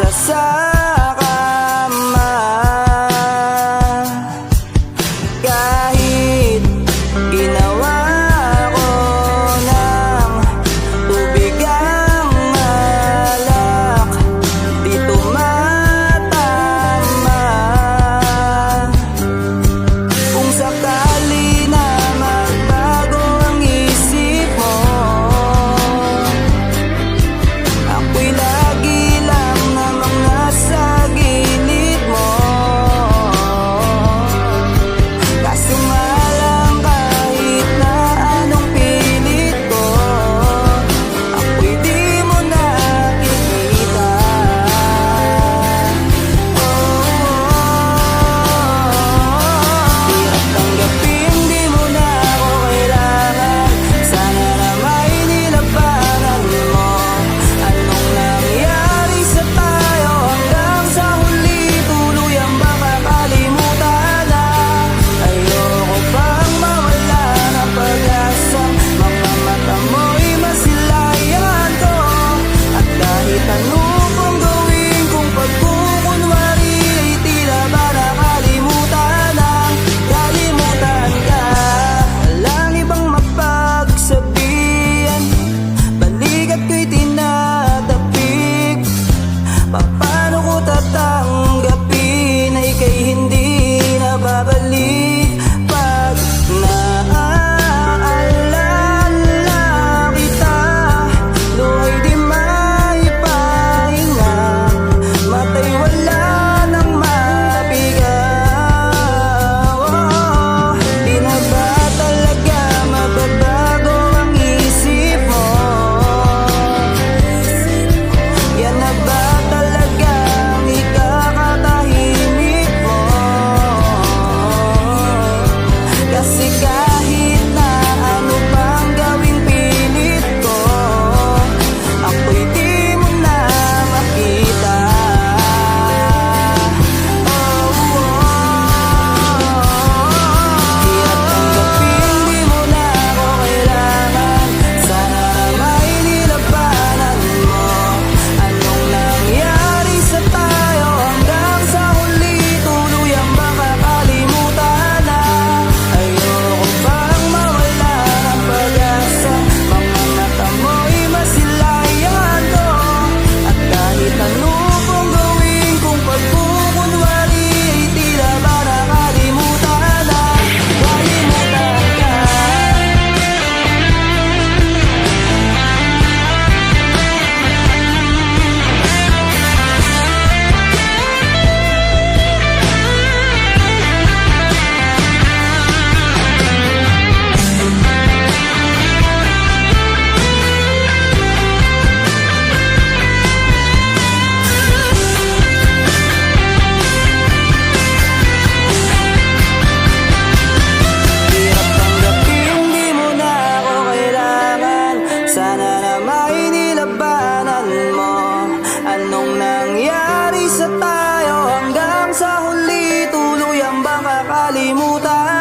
magsasakama. Kahit ginawa ko ng tubig ang alak, di tumatama. Kung sakali na magbago ang isip mo, ako'y lagi lang namang nasa gilid mo. Kaso nga lang kahit na anong pilit ko, ako'y di mo nakikita. Hirap tanggapin, di mo na ako kailangan. Sana na may nilabanan mo. Anong nangyari sa tayo hanggang sa huli? Tuluyang ba makakalimutan na? Ayoko pang mawala ng pag-asa. Mga mata mo'y masilayan ko. At kahit ano pang gawin kong pagkukunwari, ay tila ba nakalimutan na, kalimutan ka. Walang ibang mapagsabihan, balikat ko'y tinatapik. Paano ko tatanggapin na ika'y hindi na babalik? Pag naaalala kita, luhay di maipahinga, mata'y wala nang mabigaw. Di na ba talaga mababago ang isip mo? Yan na ba talaga ang ikakatahimik mo? Kasi kahit na ano pang gawing pilit ko, ako'y di mo na makita. Hirap tanggapin, di mo na ako kailangan. Sana na may nilabanan mo. Anong nangyari sa tayo hanggang sa huli? Tuluyang ba kakalimutan na? Ayoko pang mawala ng pag-asa. Mga mata mo'y masilayan ko. At kahit ano pang gawin kong pagkukunwari, ay tila ba nakalimutan na, kalimutan ka. Hirap tanggapin, di mo na ako kailangan. Sana na may nilabanan mo. Anong nangyari sa tayo hanggang sa huli? Tuluyang bang kakalimutan?